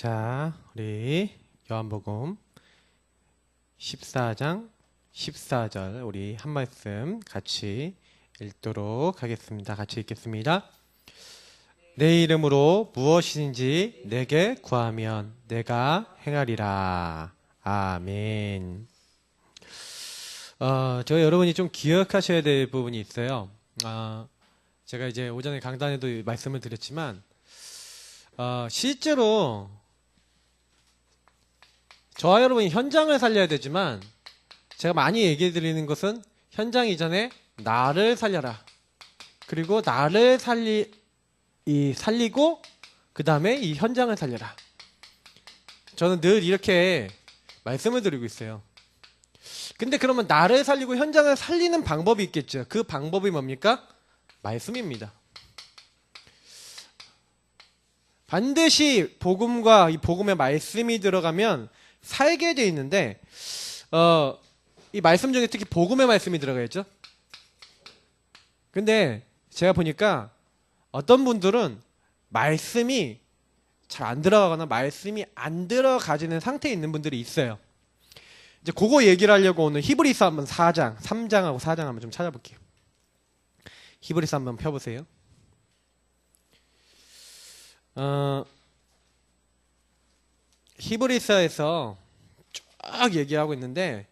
자, 우리 요한복음 14장 14절 우리 한 말씀 같이 읽도록 하겠습니다. 같이 읽겠습니다. 내 이름으로 무엇이든지 내게 구하면 내가 행하리라. 아멘. 저 여러분이 좀 기억하셔야 될 부분이 있어요. 제가 이제 오전에 강단에도 말씀을 드렸지만 실제로 저와 여러분이 현장을 살려야 되지만 제가 많이 얘기해 드리는 것은 현장 이전에 나를 살려라. 그리고 나를 살리고 그 다음에 이 현장을 살려라. 저는 늘 이렇게 말씀을 드리고 있어요. 근데 그러면 나를 살리고 현장을 살리는 방법이 있겠죠. 그 방법이 뭡니까? 말씀입니다. 반드시 복음과 이 복음의 말씀이 들어가면 살게 돼 있는데 이 말씀 중에 특히 복음의 말씀이 들어가 있죠. 근데 제가 보니까 어떤 분들은 말씀이 잘 안 들어가거나 말씀이 안 들어가지는 상태에 있는 분들이 있어요. 이제 그거 얘기를 하려고 오늘 히브리서 한번 4장, 3장하고 4장 한번 좀 찾아볼게요. 히브리서 한번 펴보세요. 히브리서에서 쫙 얘기하고 있는데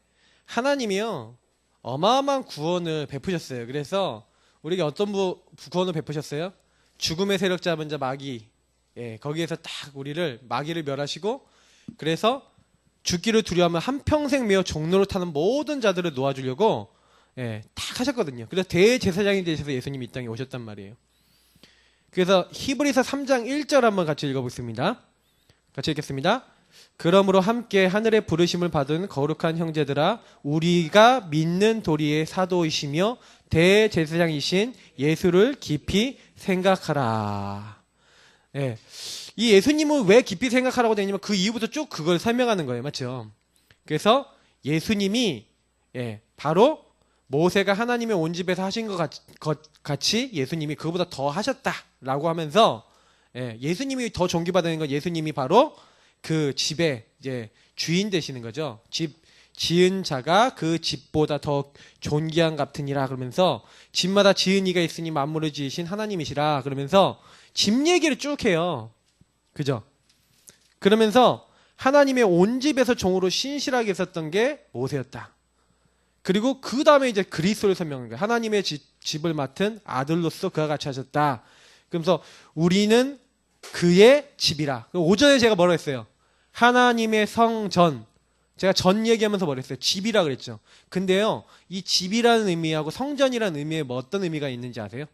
하나님이요 어마어마한 구원을 베푸셨어요. 그래서 우리에게 어떤 구원을 베푸셨어요? 죽음의 세력 잡은 자 마귀, 거기에서 딱 우리를 마귀를 멸하시고 그래서 죽기를 두려워하면 한평생 매어 종로를 타는 모든 자들을 놓아주려고 딱 하셨거든요. 그래서 대제사장이 되셔서 예수님이 이 땅에 오셨단 말이에요. 그래서 히브리서 3장 1절 한번 같이 읽어보겠습니다. 같이 읽겠습니다. 그러므로 함께 하늘의 부르심을 받은 거룩한 형제들아, 우리가 믿는 도리의 사도이시며 대제사장이신 예수를 깊이 생각하라. 이 예수님을 왜 깊이 생각하라고 되냐면 그 이후부터 쭉 그걸 설명하는 거예요. 맞죠? 그래서 예수님이 바로 모세가 하나님의 온 집에서 하신 것 같이 예수님이 그거보다 더 하셨다라고 하면서 예수님이 더 존귀받는 건 예수님이 바로 그 집의 이제 주인 되시는 거죠. 집 지은 자가 그 집보다 더 존귀한 같으니라 그러면서 집마다 지은 이가 있으니 만물을 지으신 하나님이시라 그러면서 집 얘기를 쭉 해요. 그죠? 그러면서 하나님의 온 집에서 종으로 신실하게 있었던 게 모세였다. 그리고 그 다음에 이제 그리스도를 설명한 거예요. 하나님의 집을 맡은 아들로서 그와 같이 하셨다. 그러면서 우리는 그의 집이라. 오전에 제가 뭐라고 했어요? 하나님의 성전. 제가 전 얘기하면서 뭐라고 했어요? 집이라 그랬죠. 근데요, 이 집이라는 의미하고 성전이라는 의미에 뭐 어떤 의미가 있는지 아세요?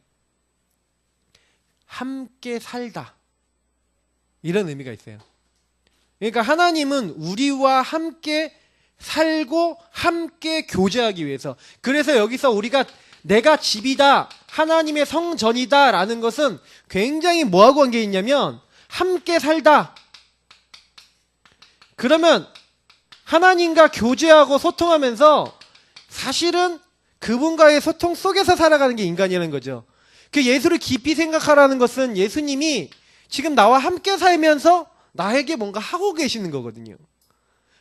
함께 살다. 이런 의미가 있어요. 그러니까 하나님은 우리와 함께 살고 함께 교제하기 위해서. 그래서 여기서 우리가 내가 집이다, 하나님의 성전이다 라는 것은 굉장히 뭐하고 관계 있냐면 함께 살다. 그러면 하나님과 교제하고 소통하면서 사실은 그분과의 소통 속에서 살아가는 게 인간이라는 거죠. 그 예수를 깊이 생각하라는 것은 예수님이 지금 나와 함께 살면서 나에게 뭔가 하고 계시는 거거든요.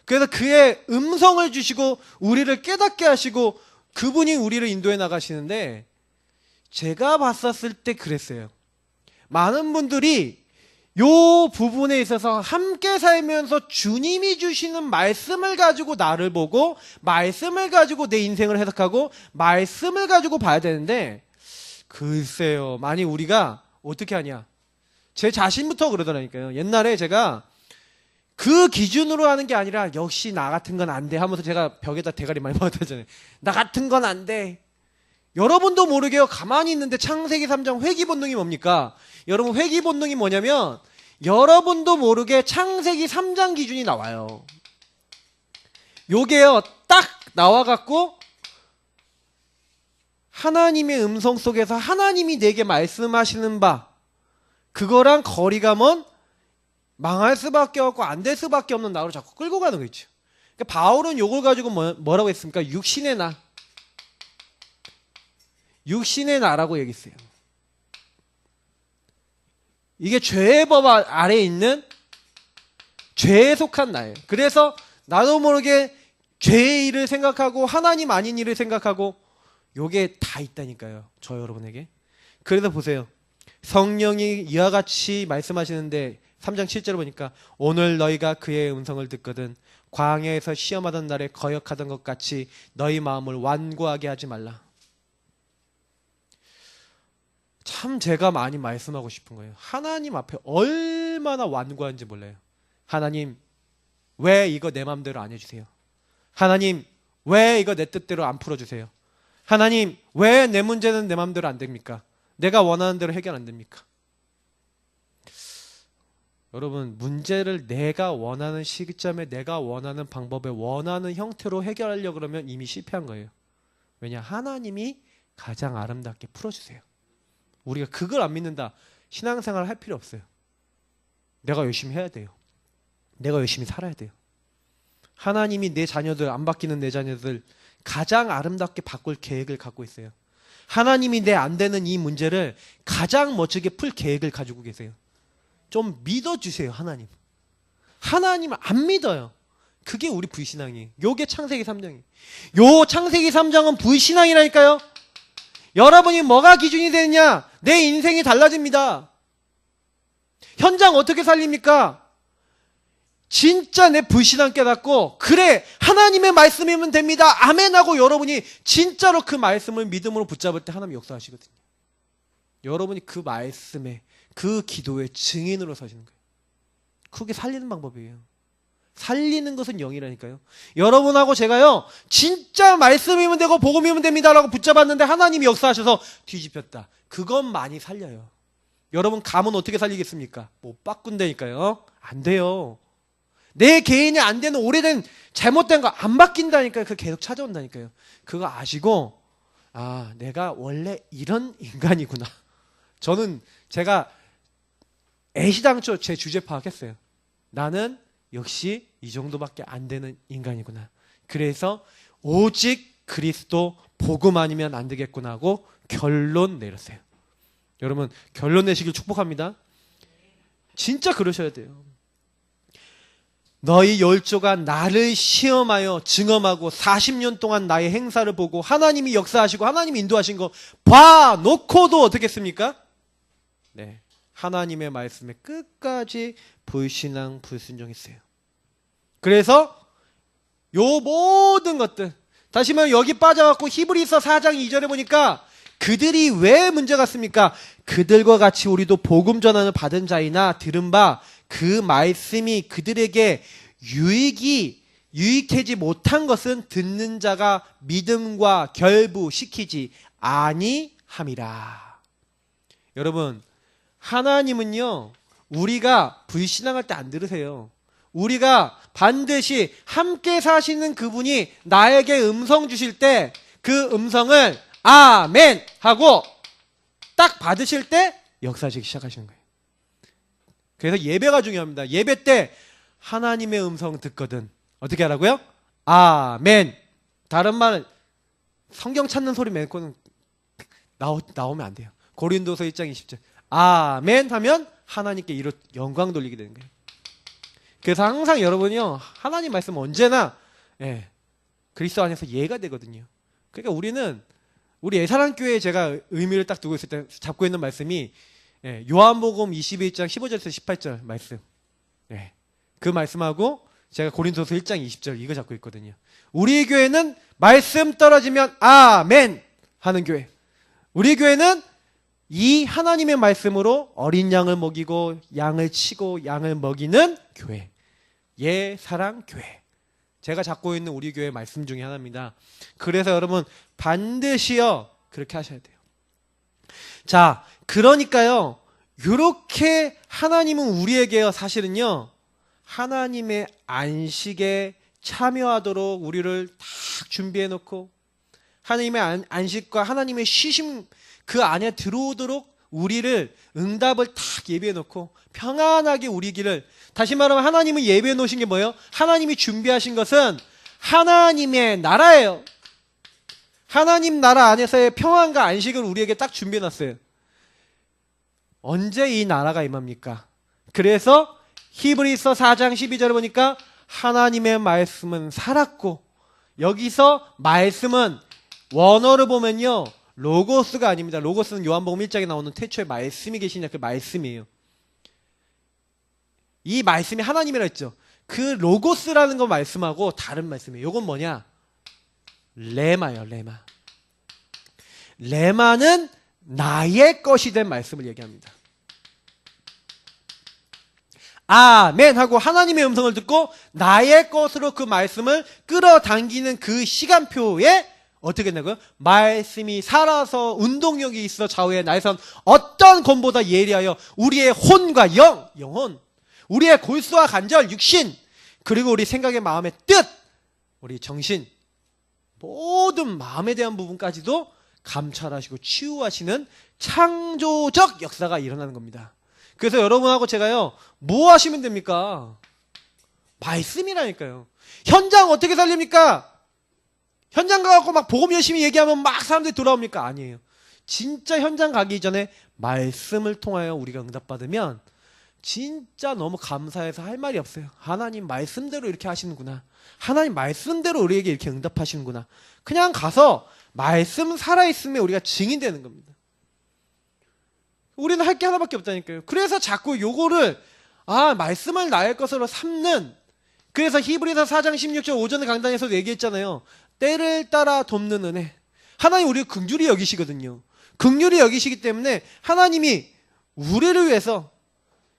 그래서 그의 음성을 주시고 우리를 깨닫게 하시고 그분이 우리를 인도해 나가시는데 제가 봤었을 때 그랬어요. 많은 분들이 요 부분에 있어서 함께 살면서 주님이 주시는 말씀을 가지고 나를 보고 말씀을 가지고 내 인생을 해석하고 말씀을 가지고 봐야 되는데 글쎄요. 많이 우리가 어떻게 하냐. 제 자신부터 그러더라니까요. 옛날에 제가 그 기준으로 하는 게 아니라 역시 나 같은 건 안 돼 하면서 제가 벽에다 대가리 많이 맞았잖아요. 나 같은 건 안 돼. 여러분도 모르게요. 가만히 있는데 창세기 3장 회귀 본능이 뭡니까? 여러분 회귀 본능이 뭐냐면 여러분도 모르게 창세기 3장 기준이 나와요. 요게요. 딱 나와갖고 하나님의 음성 속에서 하나님이 내게 말씀하시는 바 그거랑 거리가 먼 망할 수밖에 없고 안 될 수밖에 없는 나로 자꾸 끌고 가는 거 있죠. 그러니까 바울은 요걸 가지고 뭐라고 했습니까? 육신의 나. 육신의 나라고 얘기했어요. 이게 죄의 법 아래에 있는 죄에 속한 나예요. 그래서 나도 모르게 죄의 일을 생각하고 하나님 아닌 일을 생각하고 요게 다 있다니까요. 저 여러분에게. 그래서 보세요. 성령이 이와 같이 말씀하시는데 3장 7절 보니까 오늘 너희가 그의 음성을 듣거든 광야에서 시험하던 날에 거역하던 것 같이 너희 마음을 완고하게 하지 말라. 참 제가 많이 말씀하고 싶은 거예요. 하나님 앞에 얼마나 완고한지 몰라요. 하나님 왜 이거 내 마음대로 안 해주세요? 하나님 왜 이거 내 뜻대로 안 풀어주세요? 하나님 왜 내 문제는 내 마음대로 안 됩니까? 내가 원하는 대로 해결 안 됩니까? 여러분 문제를 내가 원하는 시점에 내가 원하는 방법에 원하는 형태로 해결하려고 그러면 이미 실패한 거예요. 왜냐? 하나님이 가장 아름답게 풀어주세요. 우리가 그걸 안 믿는다. 신앙생활 할 필요 없어요. 내가 열심히 해야 돼요. 내가 열심히 살아야 돼요. 하나님이 내 자녀들, 안 바뀌는 내 자녀들 가장 아름답게 바꿀 계획을 갖고 있어요. 하나님이 내 안 되는 이 문제를 가장 멋지게 풀 계획을 가지고 계세요. 좀 믿어주세요. 하나님. 하나님을 안 믿어요. 그게 우리 불신앙이에요. 요게 창세기 3장이에요. 요 창세기 3장은 불신앙이라니까요. 여러분이 뭐가 기준이 되느냐? 내 인생이 달라집니다. 현장 어떻게 살립니까? 진짜 내 불신앙 깨닫고 그래 하나님의 말씀이면 됩니다. 아멘 하고 여러분이 진짜로 그 말씀을 믿음으로 붙잡을 때 하나님 역사하시거든요. 여러분이 그 말씀에 그 기도의 증인으로 서시는 거예요. 그게 살리는 방법이에요. 살리는 것은 영이라니까요. 여러분하고 제가요 진짜 말씀이면 되고 복음이면 됩니다라고 붙잡았는데 하나님이 역사하셔서 뒤집혔다. 그것만이 살려요. 여러분 감은 어떻게 살리겠습니까? 못 바꾼다니까요. 안 돼요. 내 개인이 안 되는 오래된 잘못된 거 안 바뀐다니까요. 그거 계속 찾아온다니까요. 그거 아시고 아 내가 원래 이런 인간이구나. 저는 제가 애시당초 제 주제 파악했어요. 나는 역시 이 정도밖에 안 되는 인간이구나. 그래서 오직 그리스도 복음 아니면 안 되겠구나 하고 결론 내렸어요. 여러분 결론 내시길 축복합니다. 진짜 그러셔야 돼요. 너희 열조가 나를 시험하여 증험하고 40년 동안 나의 행사를 보고 하나님이 역사하시고 하나님이 인도하신 거 봐놓고도 어떻게 했습니까? 네, 하나님의 말씀에 끝까지 불신앙 불순종했어요. 그래서 요 모든 것들 다시 말하면 여기 빠져갖고 히브리서 4장 2절에 보니까 그들이 왜 문제 같습니까? 그들과 같이 우리도 복음 전환을 받은 자이나 들은 바 그 말씀이 그들에게 유익하지 못한 것은 듣는 자가 믿음과 결부시키지 아니함이라. 여러분 하나님은요 우리가 불신앙할 때 안 들으세요. 우리가 반드시 함께 사시는 그분이 나에게 음성 주실 때 그 음성을 아멘 하고 딱 받으실 때 역사하시기 시작하시는 거예요. 그래서 예배가 중요합니다. 예배 때 하나님의 음성 듣거든 어떻게 하라고요? 아멘. 다른 말 성경 찾는 소리 맺고는 나오면 안 돼요. 고린도서 1장 20절 아멘 하면 하나님께 이로 영광 돌리게 되는 거예요. 그래서 항상 여러분이요 하나님 말씀 언제나 그리스도 안에서 예가 되거든요. 그러니까 우리 애사랑교회에 제가 의미를 딱 두고 있을 때 잡고 있는 말씀이 요한복음 21장 15절에서 18절 말씀. 그 말씀하고 제가 고린도서 1장 20절 이거 잡고 있거든요. 우리 교회는 말씀 떨어지면 아멘 하는 교회. 우리 교회는 이 하나님의 말씀으로 어린 양을 먹이고 양을 치고 양을 먹이는 교회. 예사랑교회. 제가 잡고 있는 우리 교회 말씀 중에 하나입니다. 그래서 여러분 반드시요 그렇게 하셔야 돼요. 자, 그러니까요 이렇게 하나님은 우리에게요 사실은요 하나님의 안식에 참여하도록 우리를 딱 준비해 놓고 하나님의 안식과 하나님의 쉬심 그 안에 들어오도록 우리를 응답을 딱 예비해 놓고 평안하게 우리 길을 다시 말하면 하나님은 예비해 놓으신 게 뭐예요? 하나님이 준비하신 것은 하나님의 나라예요. 하나님 나라 안에서의 평안과 안식을 우리에게 딱 준비해 놨어요. 언제 이 나라가 임합니까? 그래서 히브리서 4장 12절을 보니까 하나님의 말씀은 살았고, 여기서 말씀은 원어를 보면요 로고스가 아닙니다. 로고스는 요한복음 1장에 나오는 태초에 말씀이 계시냐 그 말씀이에요. 이 말씀이 하나님이라 했죠. 그 로고스라는 거 말씀하고 다른 말씀이에요. 이건 뭐냐? 레마예요. 레마. 레마는 나의 것이 된 말씀을 얘기합니다. 아멘 하고 하나님의 음성을 듣고 나의 것으로 그 말씀을 끌어당기는 그 시간표에 어떻게 된다고요? 말씀이 살아서 운동력이 있어 좌우에 날선 어떤 검보다 예리하여 우리의 혼과 영혼, 우리의 골수와 관절, 육신, 그리고 우리 생각의 마음의 뜻, 우리 정신, 모든 마음에 대한 부분까지도 감찰하시고 치유하시는 창조적 역사가 일어나는 겁니다. 그래서 여러분하고 제가요, 뭐 하시면 됩니까? 말씀이라니까요. 현장 어떻게 살립니까? 현장 가갖고 막 복음 열심히 얘기하면 막 사람들이 돌아옵니까? 아니에요. 진짜 현장 가기 전에 말씀을 통하여 우리가 응답받으면 진짜 너무 감사해서 할 말이 없어요. 하나님 말씀대로 이렇게 하시는구나. 하나님 말씀대로 우리에게 이렇게 응답하시는구나. 그냥 가서 말씀 살아있으면 우리가 증인되는 겁니다. 우리는 할 게 하나밖에 없다니까요. 그래서 자꾸 요거를 말씀을 나의 것으로 삼는, 그래서 히브리서 4장 16절 오전에 강단에서도 얘기했잖아요. 때를 따라 돕는 은혜. 하나님 우리를 긍휼히 여기시거든요. 긍휼히 여기시기 때문에 하나님이 우리를 위해서,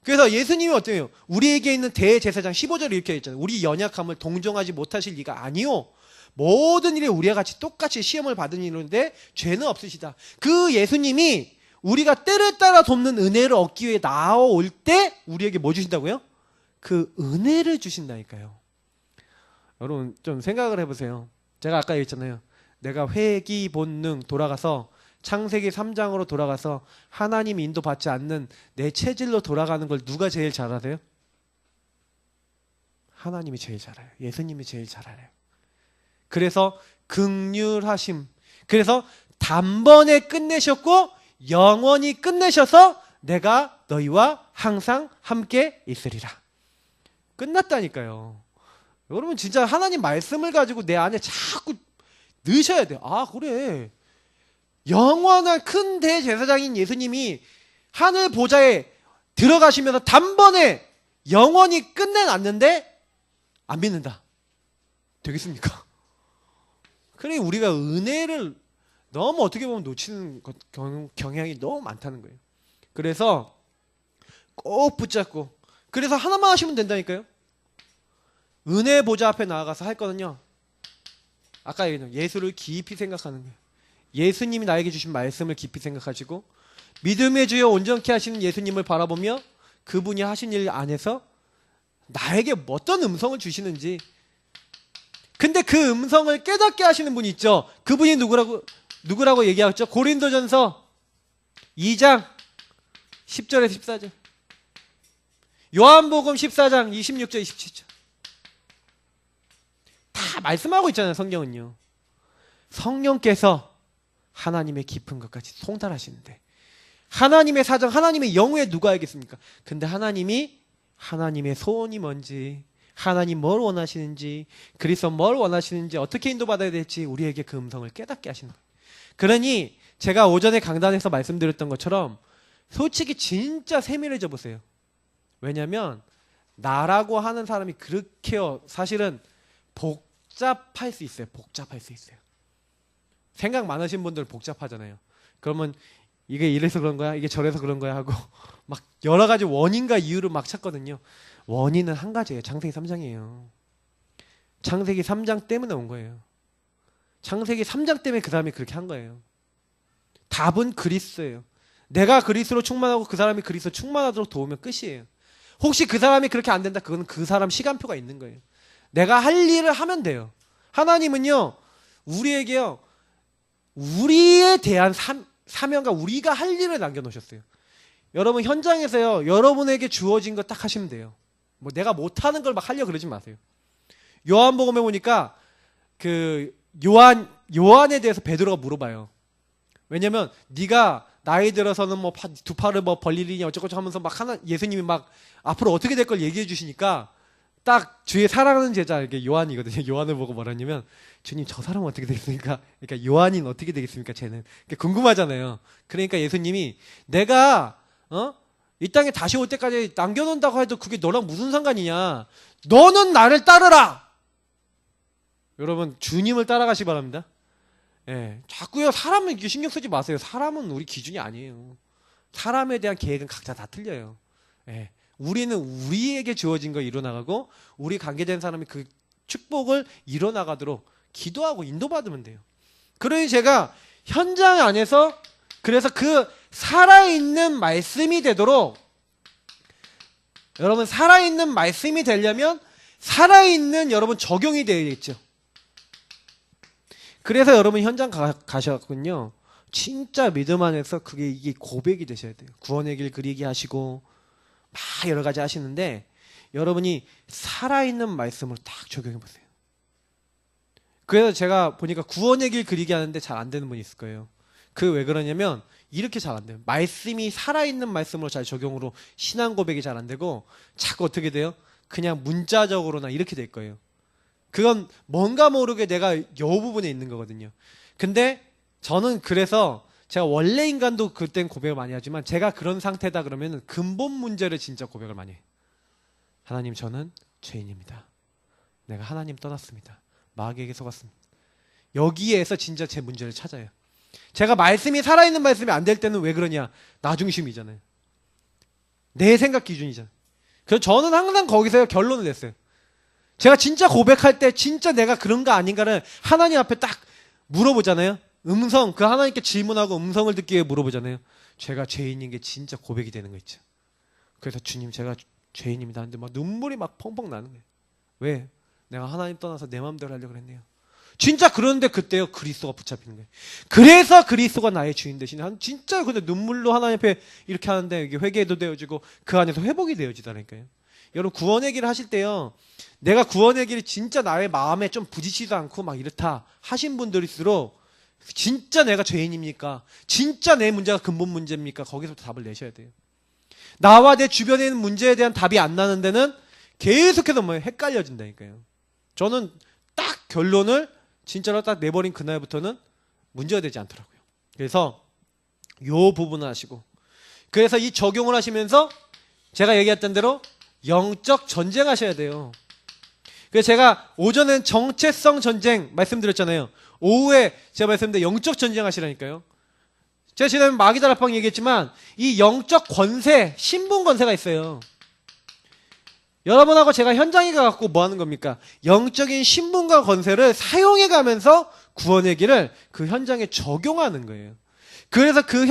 그래서 예수님이 어때요? 우리에게 있는 대제사장 15절에 이렇게 했잖아요. 우리 연약함을 동정하지 못하실 리가 아니오. 모든 일에 우리와 같이 똑같이 시험을 받은 이는데 죄는 없으시다. 그 예수님이 우리가 때를 따라 돕는 은혜를 얻기 위해 나아올 때 우리에게 뭐 주신다고요? 그 은혜를 주신다니까요. 여러분 좀 생각을 해보세요. 제가 아까 얘기했잖아요. 내가 회귀 본능 돌아가서 창세기 3장으로 돌아가서 하나님 인도받지 않는 내 체질로 돌아가는 걸 누가 제일 잘 아세요? 하나님이 제일 잘 알아요. 예수님이 제일 잘 알아요. 그래서 긍휼하심, 그래서 단번에 끝내셨고 영원히 끝내셔서 내가 너희와 항상 함께 있으리라. 끝났다니까요. 여러분 진짜 하나님 말씀을 가지고 내 안에 자꾸 넣으셔야 돼요. 그래, 영원한 큰 대제사장인 예수님이 하늘 보좌에 들어가시면서 단번에 영원히 끝내놨는데 안 믿는다. 되겠습니까? 그러니 우리가 은혜를 너무 어떻게 보면 놓치는 경향이 너무 많다는 거예요. 그래서 꼭 붙잡고, 그래서 하나만 하시면 된다니까요. 은혜 보좌 앞에 나아가서 할 거는요, 아까 얘기했던 예수를 깊이 생각하는 거예요. 예수님이 나에게 주신 말씀을 깊이 생각하시고 믿음의 주여 온전케 하시는 예수님을 바라보며 그분이 하신 일 안에서 나에게 어떤 음성을 주시는지, 근데 그 음성을 깨닫게 하시는 분이 있죠. 그분이 누구라고 얘기하죠? 고린도전서 2장 10절에서 14절, 요한복음 14장 26절 27절 다 말씀하고 있잖아요. 성경은요. 성령께서 하나님의 깊은 것까지 통달하시는데 하나님의 사정, 하나님의 영후에 누가 알겠습니까? 근데 하나님이 하나님의 소원이 뭔지, 하나님 뭘 원하시는지, 그리스도 뭘 원하시는지, 어떻게 인도받아야 될지 우리에게 그 음성을 깨닫게 하시는 거예요. 그러니 제가 오전에 강단에서 말씀드렸던 것처럼 솔직히 진짜 세밀해져 보세요. 왜냐하면 나라고 하는 사람이 그렇게 사실은 복잡할 수 있어요. 복잡할 수 있어요. 생각 많으신 분들 복잡하잖아요. 그러면 이게 이래서 그런 거야, 이게 저래서 그런 거야 하고 막 여러 가지 원인과 이유를 막 찾거든요. 원인은 한 가지예요. 창세기 3장이에요. 창세기 3장 때문에 온 거예요. 창세기 3장 때문에 그 사람이 그렇게 한 거예요. 답은 그리스도예요. 내가 그리스도로 충만하고 그 사람이 그리스도 충만하도록 도우면 끝이에요. 혹시 그 사람이 그렇게 안 된다? 그건 그 사람 시간표가 있는 거예요. 내가 할 일을 하면 돼요. 하나님은요, 우리에게요, 우리에 대한 사명과 우리가 할 일을 남겨놓으셨어요. 여러분 현장에서요, 여러분에게 주어진 거 딱 하시면 돼요. 뭐 내가 못하는 걸 막 하려고 그러지 마세요. 요한복음에 보니까 그 요한에 대해서 베드로가 물어봐요. 왜냐면 네가 나이 들어서는 뭐 두 팔을 뭐 벌리니 어쩌고저쩌고 하면서 막 예수님이 막 앞으로 어떻게 될 걸 얘기해 주시니까 딱 주의 사랑하는 제자, 이게 요한이거든요. 요한을 보고 뭐라냐면, 주님 저 사람은 어떻게 되겠습니까? 그러니까 요한이는 어떻게 되겠습니까? 쟤는 궁금하잖아요. 그러니까 예수님이 내가 이 땅에 다시 올 때까지 남겨놓는다고 해도 그게 너랑 무슨 상관이냐? 너는 나를 따르라. 여러분 주님을 따라가시기 바랍니다. 예, 자꾸요 사람은 이렇게 신경 쓰지 마세요. 사람은 우리 기준이 아니에요. 사람에 대한 계획은 각자 다 틀려요. 예, 우리는 우리에게 주어진 거 이뤄나가고 우리 관계된 사람이 그 축복을 이뤄나가도록 기도하고 인도받으면 돼요. 그러니 제가 현장 안에서 그래서 그 살아있는 말씀이 되도록, 여러분 살아있는 말씀이 되려면 살아있는 여러분 적용이 되어야겠죠. 그래서 여러분 현장 가셨군요. 진짜 믿음 안에서 이게 고백이 되셔야 돼요. 구원의 길 그리기 하시고 막 여러 가지 하시는데 여러분이 살아있는 말씀을 딱 적용해 보세요. 그래서 제가 보니까 구원의 길 그리기 하는데 잘 안 되는 분이 있을 거예요. 그 왜 그러냐면 이렇게 잘 안 돼요. 말씀이 살아있는 말씀으로 잘 적용으로 신앙 고백이 잘 안 되고 자꾸 어떻게 돼요? 그냥 문자적으로나 이렇게 될 거예요. 그건 뭔가 모르게 내가 요 부분에 있는 거거든요. 근데 저는 그래서 제가 원래 인간도 그땐 고백을 많이 하지만 제가 그런 상태다 그러면 근본 문제를 진짜 고백을 많이 해요. 하나님 저는 죄인입니다. 내가 하나님 떠났습니다. 마귀에게 속았습니다. 여기에서 진짜 제 문제를 찾아요. 제가 말씀이 살아있는 말씀이 안 될 때는 왜 그러냐? 나 중심이잖아요. 내 생각 기준이잖아요. 그래서 저는 항상 거기서 결론을 냈어요. 제가 진짜 고백할 때 진짜 내가 그런가 아닌가를 하나님 앞에 딱 물어보잖아요. 그 하나님께 질문하고 음성을 듣기 위해 물어보잖아요. 제가 죄인인 게 진짜 고백이 되는 거 있죠. 그래서 주님 제가 죄인입니다 하는데 막 눈물이 막 펑펑 나는 거예요. 왜? 내가 하나님 떠나서 내 마음대로 하려고 그랬네요. 진짜 그런데 그때요 그리스도가 붙잡히는 거예요. 그래서 그리스도가 나의 주인 대신에 진짜 근데 눈물로 하나님 앞에 이렇게 하는데 이게 회개도 되어지고 그 안에서 회복이 되어지다니까요. 여러분 구원의 길을 하실 때요, 내가 구원의 길이 진짜 나의 마음에 좀 부딪히지도 않고 막 이렇다 하신 분들일수록 진짜 내가 죄인입니까? 진짜 내 문제가 근본 문제입니까? 거기서부터 답을 내셔야 돼요. 나와 내 주변에 있는 문제에 대한 답이 안 나는 데는 계속해서 뭐 헷갈려진다니까요. 저는 딱 결론을 진짜로 딱 내버린 그날부터는 문제가 되지 않더라고요. 그래서 요 부분을 하시고, 그래서 이 적용을 하시면서 제가 얘기했던 대로 영적 전쟁 하셔야 돼요. 그래서 제가 오전엔 정체성 전쟁 말씀드렸잖아요. 오후에 제가 말씀드린 영적 전쟁 하시라니까요. 제가 지난번에 마귀다락방 얘기했지만 이 영적 권세, 신분 권세가 있어요. 여러분하고 제가 현장에 가갖고 뭐 하는 겁니까? 영적인 신분과 권세를 사용해 가면서 구원의 길을 그 현장에 적용하는 거예요. 그래서 그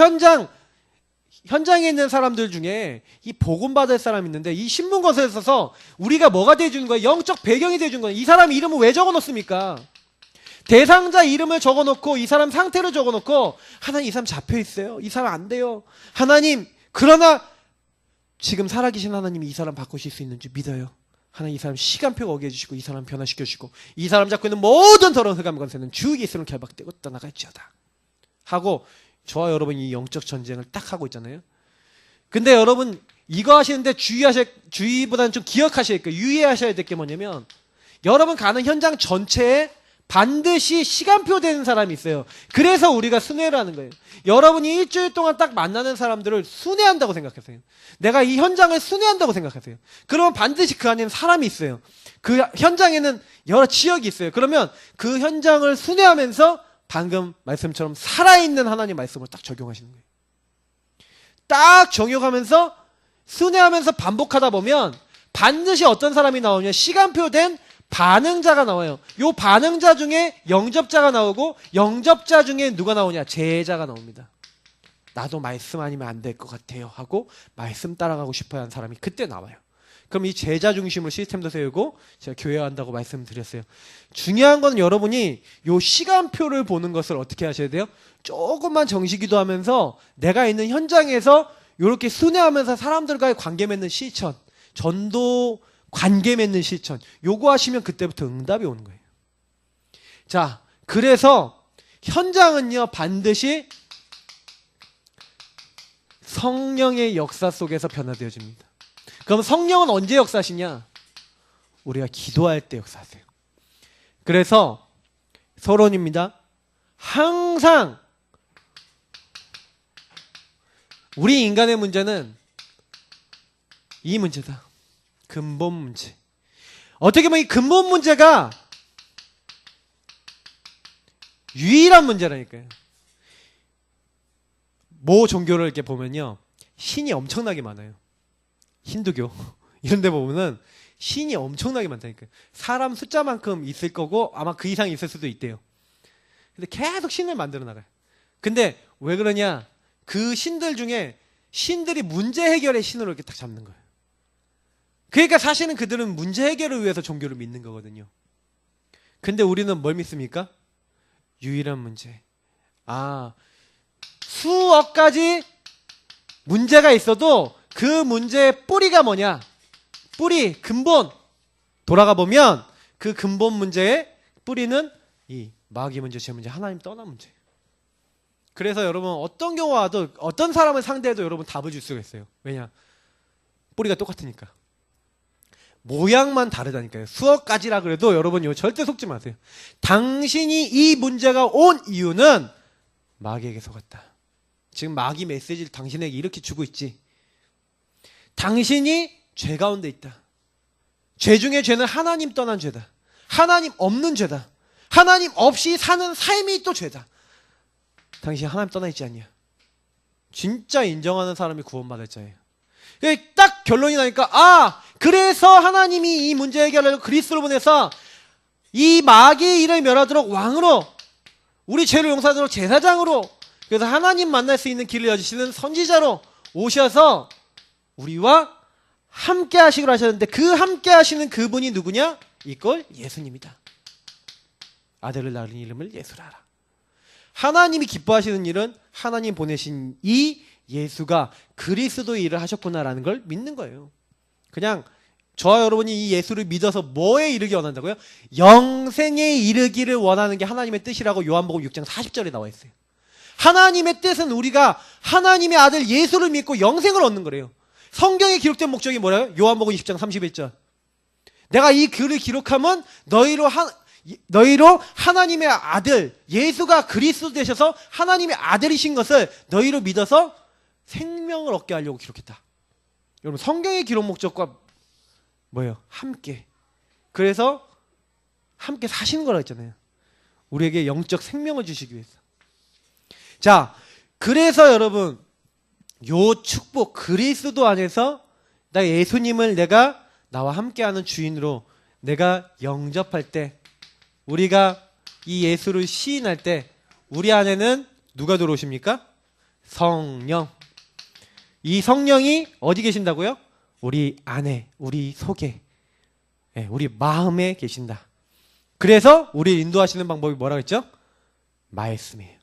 현장에 있는 사람들 중에 이 복음 받을 사람이 있는데 이 신분 권세에 있어서 우리가 뭐가 돼주는 거예요? 영적 배경이 돼준 거예요. 이 사람 이름을 왜 적어놓습니까? 대상자 이름을 적어놓고 이 사람 상태를 적어놓고 하나님 이 사람 잡혀있어요. 이 사람 안 돼요. 하나님 그러나 지금 살아계신 하나님이 이 사람 바꾸실 수 있는지 믿어요. 하나님 이 사람 시간표 오게 해주시고 이 사람 변화시켜주시고 이 사람 잡고 있는 모든 더러운 흑암 권세는 주 예수는 결박되고 떠나갈지어다 하고 저와 여러분 이 영적 전쟁을 딱 하고 있잖아요. 근데 여러분 이거 하시는데 주의보다는 좀 기억하셔야 될 거, 유의하셔야 될 게 뭐냐면 여러분 가는 현장 전체에 반드시 시간표 되는 사람이 있어요. 그래서 우리가 순회를 하는 거예요. 여러분이 일주일 동안 딱 만나는 사람들을 순회한다고 생각하세요. 내가 이 현장을 순회한다고 생각하세요. 그러면 반드시 그 안에는 사람이 있어요. 그 현장에는 여러 지역이 있어요. 그러면 그 현장을 순회하면서 방금 말씀처럼 살아있는 하나님 말씀을 딱 적용하시는 거예요. 딱 적용하면서 순회하면서 반복하다 보면 반드시 어떤 사람이 나오냐, 시간표된 반응자가 나와요. 요 반응자 중에 영접자가 나오고 영접자 중에 누가 나오냐? 제자가 나옵니다. 나도 말씀 아니면 안 될 것 같아요 하고 말씀 따라가고 싶어야 하는 사람이 그때 나와요. 그럼 이 제자 중심으로 시스템도 세우고 제가 교회한다고 말씀드렸어요. 중요한 건 여러분이 요 시간표를 보는 것을 어떻게 하셔야 돼요? 조금만 정시기도 하면서 내가 있는 현장에서 이렇게 순회하면서 사람들과의 관계 맺는 실천, 전도 관계 맺는 실천, 요거 하시면 그때부터 응답이 오는 거예요. 자, 그래서 현장은요 반드시 성령의 역사 속에서 변화되어집니다. 그럼 성령은 언제 역사하시냐? 우리가 기도할 때 역사하세요. 그래서 서론입니다. 항상 우리 인간의 문제는 이 문제다. 근본 문제. 어떻게 보면 이 근본 문제가 유일한 문제라니까요. 모 종교를 이렇게 보면요, 신이 엄청나게 많아요. 힌두교 이런 데 보면은 신이 엄청나게 많다니까요. 사람 숫자만큼 있을 거고 아마 그 이상 있을 수도 있대요. 근데 계속 신을 만들어 나가요. 근데 왜 그러냐? 그 신들 중에 신들이 문제 해결의 신으로 이렇게 딱 잡는 거예요. 그러니까 사실은 그들은 문제 해결을 위해서 종교를 믿는 거거든요. 근데 우리는 뭘 믿습니까? 유일한 문제. 수억 가지 문제가 있어도 그 문제의 뿌리가 뭐냐? 뿌리, 근본. 돌아가 보면 그 근본 문제의 뿌리는 이 마귀 문제, 죄 문제, 하나님 떠난 문제예요. 그래서 여러분 어떤 경우 와도 어떤 사람을 상대해도 여러분 답을 줄 수가 있어요. 왜냐? 뿌리가 똑같으니까. 모양만 다르다니까요. 수억 가지라 그래도 여러분 이거 절대 속지 마세요. 당신이 이 문제가 온 이유는 마귀에게서 왔다. 지금 마귀 메시지를 당신에게 이렇게 주고 있지. 당신이 죄 가운데 있다. 죄 중에 죄는 하나님 떠난 죄다. 하나님 없는 죄다. 하나님 없이 사는 삶이 또 죄다. 당신 하나님 떠나 있지 않냐? 진짜 인정하는 사람이 구원받을 자예요. 딱 결론이 나니까 그래서 하나님이 이 문제 해결을 그리스도로 보내서 이 마귀의 일을 멸하도록 왕으로, 우리 죄를 용서하도록 제사장으로, 그래서 하나님 만날 수 있는 길을 여주시는 선지자로 오셔서 우리와 함께 하시기로 하셨는데, 그 함께 하시는 그분이 누구냐? 이걸 예수님이다. 아들을 낳은 이름을 예수라 하라. 하나님이 기뻐하시는 일은 하나님 보내신 이 예수가 그리스도의 일을 하셨구나라는 걸 믿는 거예요. 그냥 저와 여러분이 이 예수를 믿어서 뭐에 이르기 원한다고요? 영생에 이르기를 원하는 게 하나님의 뜻이라고 요한복음 6장 40절에 나와 있어요. 하나님의 뜻은 우리가 하나님의 아들 예수를 믿고 영생을 얻는 거래요. 성경에 기록된 목적이 뭐래요? 요한복음 20장 31절. 내가 이 글을 기록하면 너희로 하나님의 아들 예수가 그리스도 되셔서 하나님의 아들이신 것을 너희로 믿어서 생명을 얻게 하려고 기록했다. 여러분 성경의 기록 목적과 뭐예요? 함께. 그래서 함께 사시는 거라 했잖아요. 우리에게 영적 생명을 주시기 위해서. 자, 그래서 여러분 요 축복 그리스도 안에서 나 예수님을 내가 나와 함께하는 주인으로 내가 영접할 때, 우리가 이 예수를 시인할 때 우리 안에는 누가 들어오십니까? 성령. 이 성령이 어디 계신다고요? 우리 안에, 우리 속에, 우리 마음에 계신다. 그래서 우리를 인도하시는 방법이 뭐라고 했죠? 말씀이에요.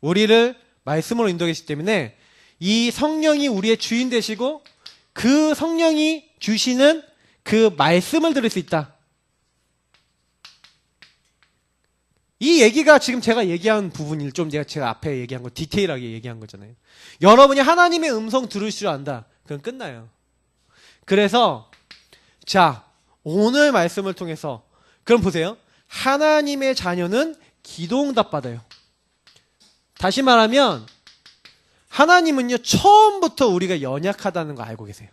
우리를 말씀으로 인도하시기 때문에 이 성령이 우리의 주인 되시고 그 성령이 주시는 그 말씀을 들을 수 있다. 이 얘기가 지금 제가 얘기한 부분일 좀 제가 앞에 얘기한 거 디테일하게 얘기한 거잖아요. 여러분이 하나님의 음성 들을 줄 안다. 그럼 끝나요. 그래서 자, 오늘 말씀을 통해서 그럼 보세요. 하나님의 자녀는 기도응답 받아요. 다시 말하면 하나님은요 처음부터 우리가 연약하다는 거 알고 계세요.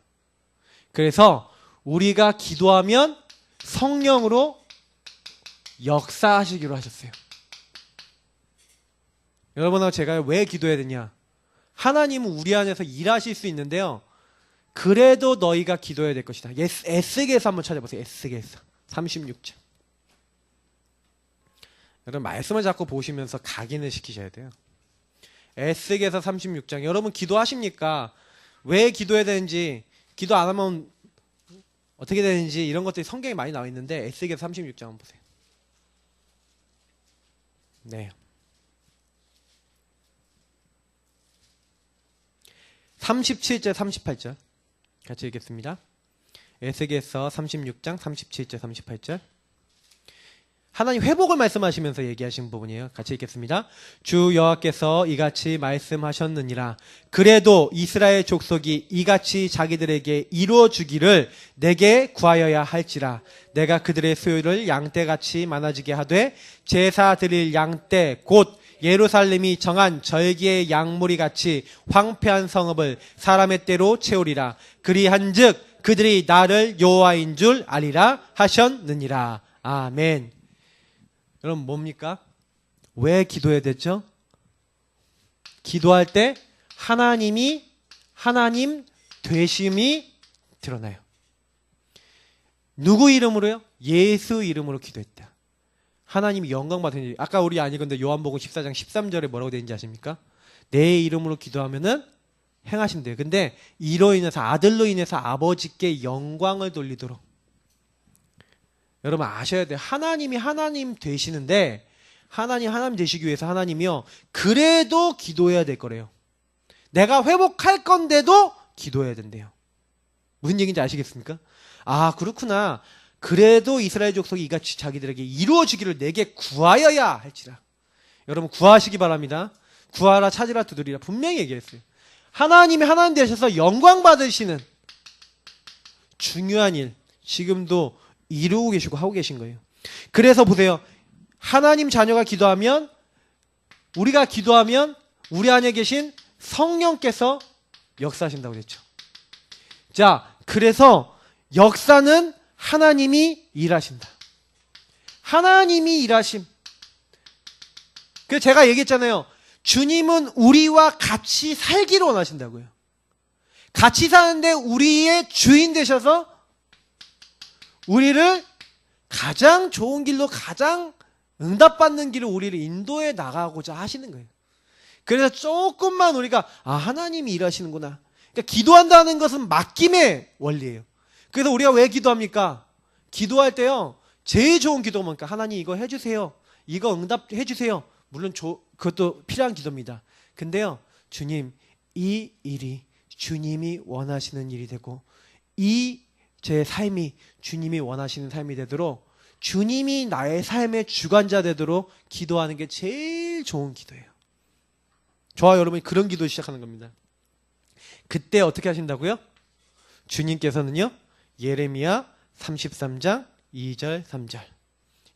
그래서 우리가 기도하면 성령으로 역사하시기로 하셨어요. 여러분하고 제가 왜 기도해야 되냐? 하나님은 우리 안에서 일하실 수 있는데요, 그래도 너희가 기도해야 될 것이다. 에스겔서 한번 찾아보세요. 에스겔서 36장. 여러분 말씀을 자꾸 보시면서 각인을 시키셔야 돼요. 에스겔서 36장. 여러분 기도하십니까? 왜 기도해야 되는지, 기도 안 하면 어떻게 되는지 이런 것들이 성경에 많이 나와 있는데 에스겔서 36장 한번 보세요. 네. 37절 38절 같이 읽겠습니다. 에스겔서 36장 37절 38절. 하나님 회복을 말씀하시면서 얘기하신 부분이에요. 같이 읽겠습니다. 주 여호와께서 이같이 말씀하셨느니라. 그래도 이스라엘 족속이 이같이 자기들에게 이루어 주기를 내게 구하여야 할지라. 내가 그들의 소유를 양떼같이 많아지게 하되 제사 드릴 양떼 곧 예루살렘이 정한 절기의 양무리 같이 황폐한 성읍을 사람의 떼로 채우리라. 그리한즉 그들이 나를 여호와인 줄 아리라 하셨느니라. 아멘. 여러분 뭡니까? 왜 기도해야 됐죠? 기도할 때 하나님 되심이 드러나요. 누구 이름으로요? 예수 이름으로 기도했다. 하나님이 영광 받으는 일. 아까 우리 안 읽었는데 요한복음 14장 13절에 뭐라고 되어 있는지 아십니까? 내 이름으로 기도하면은 행하신대요. 근데 이로 인해서 아들로 인해서 아버지께 영광을 돌리도록. 여러분 아셔야 돼요. 하나님이 하나님 되시는데 하나님 되시기 위해서 하나님이요. 그래도 기도해야 될 거래요. 내가 회복할 건데도 기도해야 된대요. 무슨 얘기인지 아시겠습니까? 아 그렇구나. 그래도 이스라엘 족속이 이같이 자기들에게 이루어지기를 내게 구하여야 할지라. 여러분 구하시기 바랍니다. 구하라 찾으라 두드리라 분명히 얘기했어요. 하나님이 하나님 되셔서 영광 받으시는 중요한 일 지금도 이루고 계시고 하고 계신 거예요. 그래서 보세요. 하나님 자녀가 기도하면 우리가 기도하면 우리 안에 계신 성령께서 역사하신다고 그랬죠. 자, 그래서 역사는 하나님이 일하신다. 하나님이 일하심. 그래서 제가 얘기했잖아요. 주님은 우리와 같이 살기를 원하신다고요. 같이 사는데 우리의 주인 되셔서 우리를 가장 좋은 길로 가장 응답받는 길로 우리를 인도해 나가고자 하시는 거예요. 그래서 조금만 우리가 하나님이 일하시는구나. 그러니까 기도한다는 것은 맡김의 원리예요. 그래서 우리가 왜 기도합니까? 기도할 때요. 제일 좋은 기도가 뭡니까? 하나님 이거 해주세요. 이거 응답해 주세요. 물론 그것도 필요한 기도입니다. 근데요. 주님 이 일이 주님이 원하시는 일이 되고 이 제 삶이 주님이 원하시는 삶이 되도록 주님이 나의 삶의 주관자 되도록 기도하는 게 제일 좋은 기도예요. 저와 여러분이 그런 기도 시작하는 겁니다. 그때 어떻게 하신다고요? 주님께서는요. 예레미야 33장 2절 3절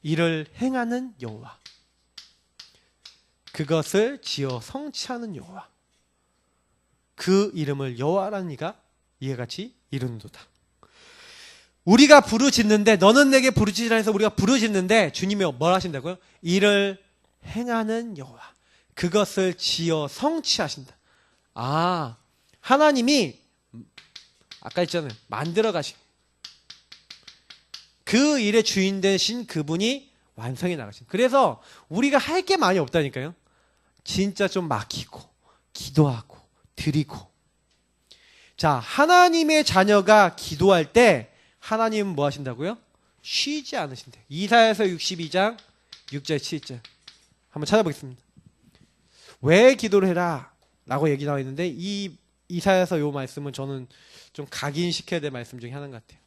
이를 행하는 여호와 그것을 지어 성취하는 여호와 그 이름을 여호와라는 이가 이와 같이 이루는도다. 우리가 부르짖는데 너는 내게 부르짖으라 해서 우리가 부르짖는데 주님이 뭘 하신다고요? 이를 행하는 여호와 그것을 지어 성취하신다. 하나님이 아까 했잖아요. 만들어 가신 그 일의 주인 되신 그분이 완성해 나가신. 그래서 우리가 할 게 많이 없다니까요. 진짜 좀 맡기고 기도하고 드리고. 자, 하나님의 자녀가 기도할 때 하나님은 뭐 하신다고요? 쉬지 않으신대요. 이사야서 62장 6절 7절 한번 찾아보겠습니다. 왜 기도를 해라 라고 얘기 나와 있는데 이 이사야서 요 말씀은 저는 좀 각인시켜야 될 말씀 중에 하나인 것 같아요.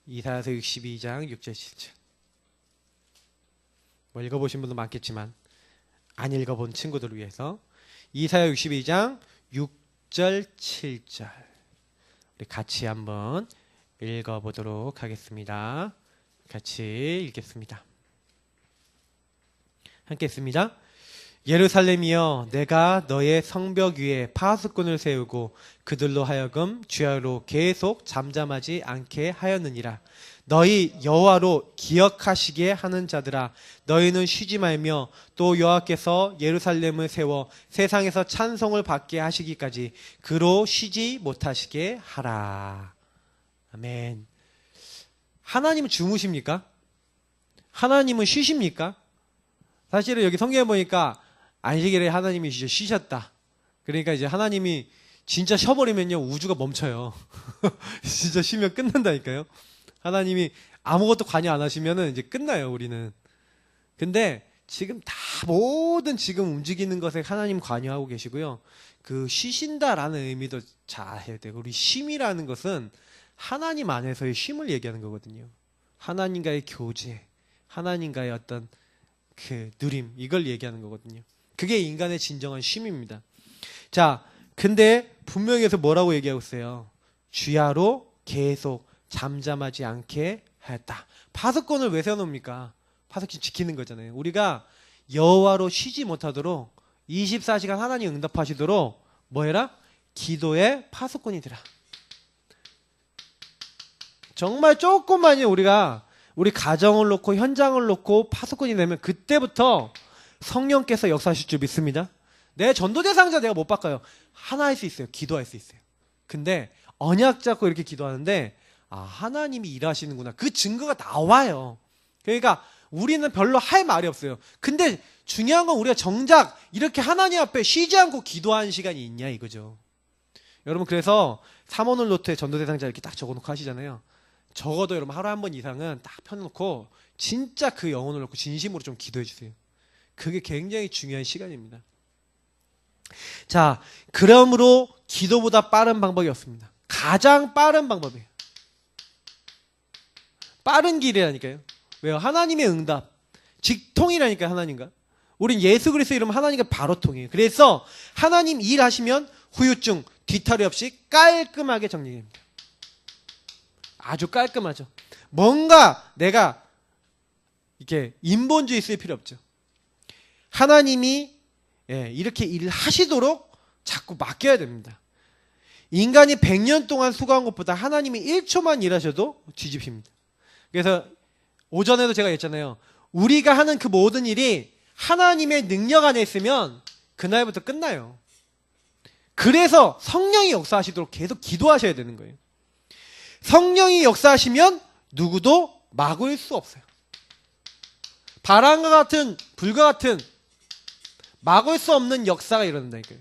이사야서 62장 6절 7절 뭐 읽어보신 분도 많겠지만 안 읽어본 친구들을 위해서 이사야 62장 6절 7절 우리 같이 한번 읽어보도록 하겠습니다. 같이 읽겠습니다. 함께 읽습니다. 예루살렘이여 내가 너의 성벽 위에 파수꾼을 세우고 그들로 하여금 주야로 계속 잠잠하지 않게 하였느니라. 너희 여호와로 기억하시게 하는 자들아 너희는 쉬지 말며 또 여호와께서 예루살렘을 세워 세상에서 찬송을 받게 하시기까지 그로 쉬지 못하시게 하라. 아멘. 하나님은 주무십니까? 하나님은 쉬십니까? 사실은 여기 성경에 보니까 안식일에 하나님이 쉬셨다. 그러니까 이제 하나님이 진짜 쉬어버리면요 우주가 멈춰요. 진짜 쉬면 끝난다니까요. 하나님이 아무것도 관여 안 하시면은 이제 끝나요 우리는. 근데 지금 다 모든 지금 움직이는 것에 하나님 관여하고 계시고요. 그 쉬신다라는 의미도 잘 해야 돼요. 우리 쉼이라는 것은 하나님 안에서의 쉼을 얘기하는 거거든요. 하나님과의 교제, 하나님과의 어떤 그 누림, 이걸 얘기하는 거거든요. 그게 인간의 진정한 쉼입니다. 자, 근데 분명히 해서 뭐라고 얘기하고 있어요? 주야로 계속 잠잠하지 않게 하였다. 파수꾼을 왜 세워놓습니까? 파수꾼 지키는 거잖아요. 우리가 여호와로 쉬지 못하도록 24시간 하나님 응답하시도록 뭐 해라? 기도의 파수꾼이 되라. 정말 조금만이 우리가 우리 가정을 놓고 현장을 놓고 파수꾼이 되면 그때부터 성령께서 역사하실 줄 믿습니다. 내 전도 대상자 내가 못 바꿔요. 하나 할 수 있어요. 기도할 수 있어요. 근데 언약 잡고 이렇게 기도하는데 하나님이 일하시는구나. 그 증거가 나와요. 그러니까 우리는 별로 할 말이 없어요. 근데 중요한 건 우리가 정작 이렇게 하나님 앞에 쉬지 않고 기도하는 시간이 있냐 이거죠. 여러분 그래서 3원 노트에 전도 대상자 이렇게 딱 적어놓고 하시잖아요. 적어도 여러분 하루에 한 번 이상은 딱 펴놓고 진짜 그 영혼을 놓고 진심으로 좀 기도해 주세요. 그게 굉장히 중요한 시간입니다. 자, 그러므로 기도보다 빠른 방법이 없습니다. 가장 빠른 방법이에요. 빠른 길이라니까요. 왜요? 하나님의 응답, 직통이라니까요. 하나님과 우린 예수 그리스도 이름 하나님과 바로 통해요. 그래서 하나님 일하시면 후유증, 뒤탈이 없이 깔끔하게 정리됩니다. 아주 깔끔하죠. 뭔가 내가 이렇게 인본주의 쓸 필요 없죠. 하나님이 이렇게 일을 하시도록 자꾸 맡겨야 됩니다. 인간이 100년 동안 수고한 것보다 하나님이 1초만 일하셔도 뒤집힙니다. 그래서 오전에도 제가 했잖아요. 우리가 하는 그 모든 일이 하나님의 능력 안에 있으면 그날부터 끝나요. 그래서 성령이 역사하시도록 계속 기도하셔야 되는 거예요. 성령이 역사하시면 누구도 막을 수 없어요. 바람과 같은 불과 같은 막을 수 없는 역사가 일어난다니까요.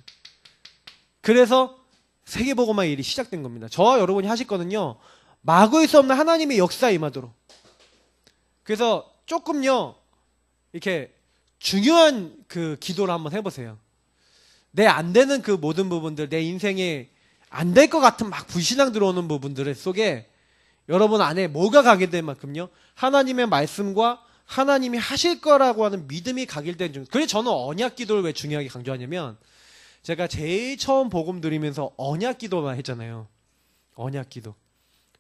그래서 세계복음화의 일이 시작된 겁니다. 저와 여러분이 하실 거는요. 막을 수 없는 하나님의 역사에 임하도록. 그래서 조금요. 이렇게 중요한 그 기도를 한번 해보세요. 내 안 되는 그 모든 부분들, 내 인생에 안 될 것 같은 막 불신앙 들어오는 부분들 속에 여러분 안에 뭐가 가게 만큼요. 하나님의 말씀과 하나님이 하실 거라고 하는 믿음이 각일된 중. 그래서 저는 언약 기도를 왜 중요하게 강조하냐면 제가 제일 처음 복음 드리면서 언약 기도만 했잖아요. 언약 기도.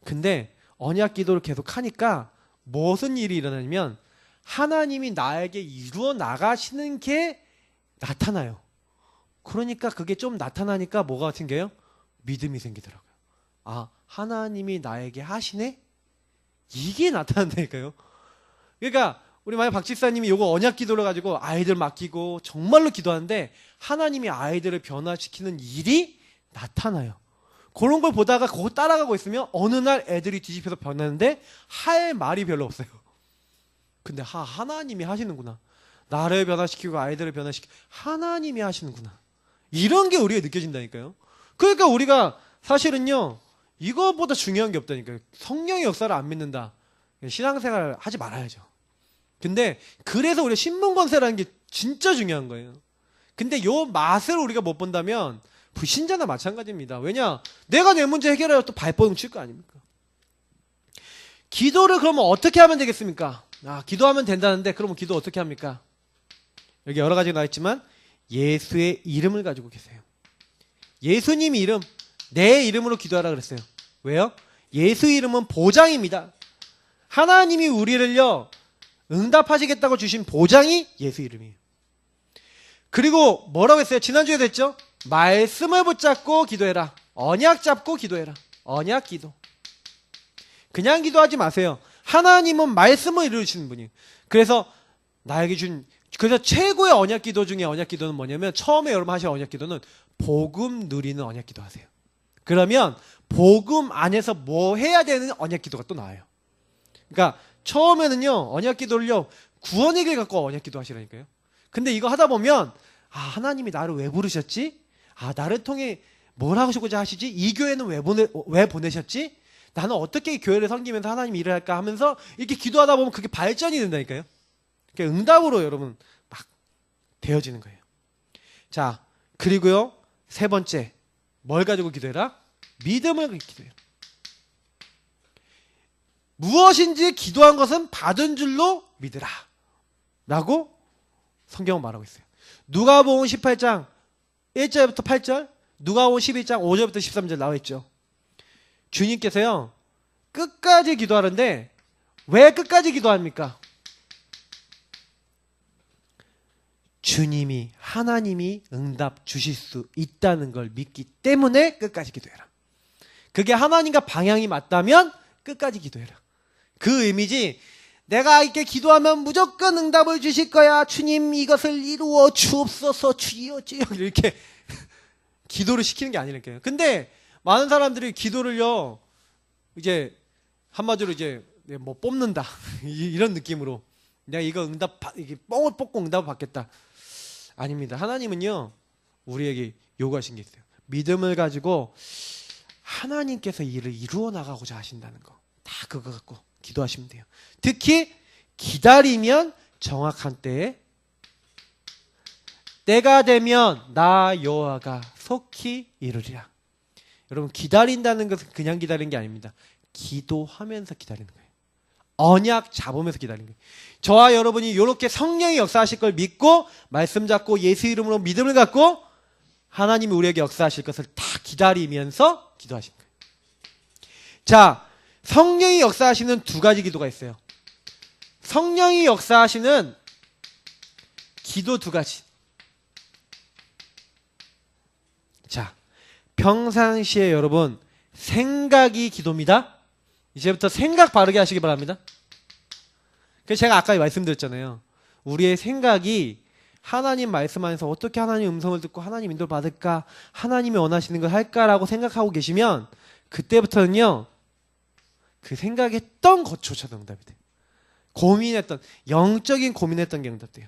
근데 언약 기도를 계속 하니까 무슨 일이 일어나냐면 하나님이 나에게 이루어 나가시는 게 나타나요. 그러니까 그게 좀 나타나니까 뭐가 생겨요? 믿음이 생기더라고요. 하나님이 나에게 하시네? 이게 나타난다니까요. 그러니까 우리 만약 박 집사님이 요거 언약 기도를 가지고 아이들 맡기고 정말로 기도하는데 하나님이 아이들을 변화시키는 일이 나타나요. 그런 걸 보다가 그거 따라가고 있으면 어느 날 애들이 뒤집혀서 변하는데 할 말이 별로 없어요. 근데 하나님이 하시는구나. 나를 변화시키고 아이들을 변화시키고 하나님이 하시는구나. 이런 게 우리가 느껴진다니까요. 그러니까 우리가 사실은요. 이거보다 중요한 게 없다니까요. 성령의 역사를 안 믿는다. 신앙생활 하지 말아야죠. 근데 그래서 우리가 신문권세라는 게 진짜 중요한 거예요. 근데 요 맛을 우리가 못 본다면 불신자나 마찬가지입니다. 왜냐? 내가 내 문제 해결하려 또 발버둥 칠 거 아닙니까? 기도를 그러면 어떻게 하면 되겠습니까? 기도하면 된다는데 그러면 기도 어떻게 합니까? 여기 여러 가지가 나와있지만 예수의 이름을 가지고 계세요. 예수님 이름, 내 이름으로 기도하라 그랬어요. 왜요? 예수 이름은 보장입니다. 하나님이 우리를요 응답하시겠다고 주신 보장이 예수 이름이에요. 그리고 뭐라고 했어요? 지난주에도 했죠? 말씀을 붙잡고 기도해라. 언약 잡고 기도해라. 언약 기도. 그냥 기도하지 마세요. 하나님은 말씀을 이루시는 분이에요. 그래서 나에게 그래서 최고의 언약 기도 중에 언약 기도는 뭐냐면 처음에 여러분 하실 언약 기도는 복음 누리는 언약 기도 하세요. 그러면 복음 안에서 뭐 해야 되는 언약 기도가 또 나와요. 그러니까 처음에는요 언약 기도를요 구원의 길 갖고 언약 기도 하시라니까요. 근데 이거 하다 보면 하나님이 나를 왜 부르셨지? 나를 통해 뭘 하고자 하시지? 이 교회는 왜 보내셨지? 나는 어떻게 이 교회를 섬기면서 하나님이 일을 할까 하면서 이렇게 기도하다 보면 그게 발전이 된다니까요. 그게 응답으로 여러분 막 되어지는 거예요. 자, 그리고요 세 번째 뭘 가지고 기도해라? 믿음을 가지고 기도해요. 무엇인지 기도한 것은 받은 줄로 믿으라 라고 성경은 말하고 있어요. 누가복음 18장 1절부터 8절, 누가복음 12장 5절부터 13절 나와 있죠. 주님께서요 끝까지 기도하는데 왜 끝까지 기도합니까? 주님이 하나님이 응답 주실 수 있다는 걸 믿기 때문에 끝까지 기도해라. 그게 하나님과 방향이 맞다면 끝까지 기도해라. 그 의미지 내가 이렇게 기도하면 무조건 응답을 주실 거야. 주님 이것을 이루어 주옵소서 주여 주여 이렇게 기도를 시키는 게 아니라니까요. 근데 많은 사람들이 기도를요 이제 한마디로 이제 뭐 뽑는다 이런 느낌으로 내가 이거 응답 이게 뻥을 뽑고 응답을 받겠다. 아닙니다. 하나님은요 우리에게 요구하신 게 있어요. 믿음을 가지고 하나님께서 일을 이루어 나가고자 하신다는 거. 다 그거 갖고 기도하시면 돼요. 특히 기다리면 정확한 때에 때가 되면 나 여호와가 속히 이루리라. 여러분 기다린다는 것은 그냥 기다리는 게 아닙니다. 기도하면서 기다리는 거예요. 언약 잡으면서 기다리는 거예요. 저와 여러분이 이렇게 성령이 역사하실 걸 믿고 말씀 잡고 예수 이름으로 믿음을 갖고 하나님이 우리에게 역사하실 것을 다 기다리면서 기도하시는 거예요. 자, 성령이 역사하시는 두 가지 기도가 있어요. 성령이 역사하시는 기도 두 가지. 자, 평상시에 여러분 생각이 기도입니다. 이제부터 생각 바르게 하시기 바랍니다. 그래서 제가 아까 말씀드렸잖아요. 우리의 생각이 하나님 말씀 안에서 어떻게 하나님 음성을 듣고 하나님 인도를 받을까, 하나님이 원하시는 걸 할까라고 생각하고 계시면 그때부터는요 그 생각했던 것조차도 응답이 돼요. 고민했던 영적인 고민했던 게 응답돼요.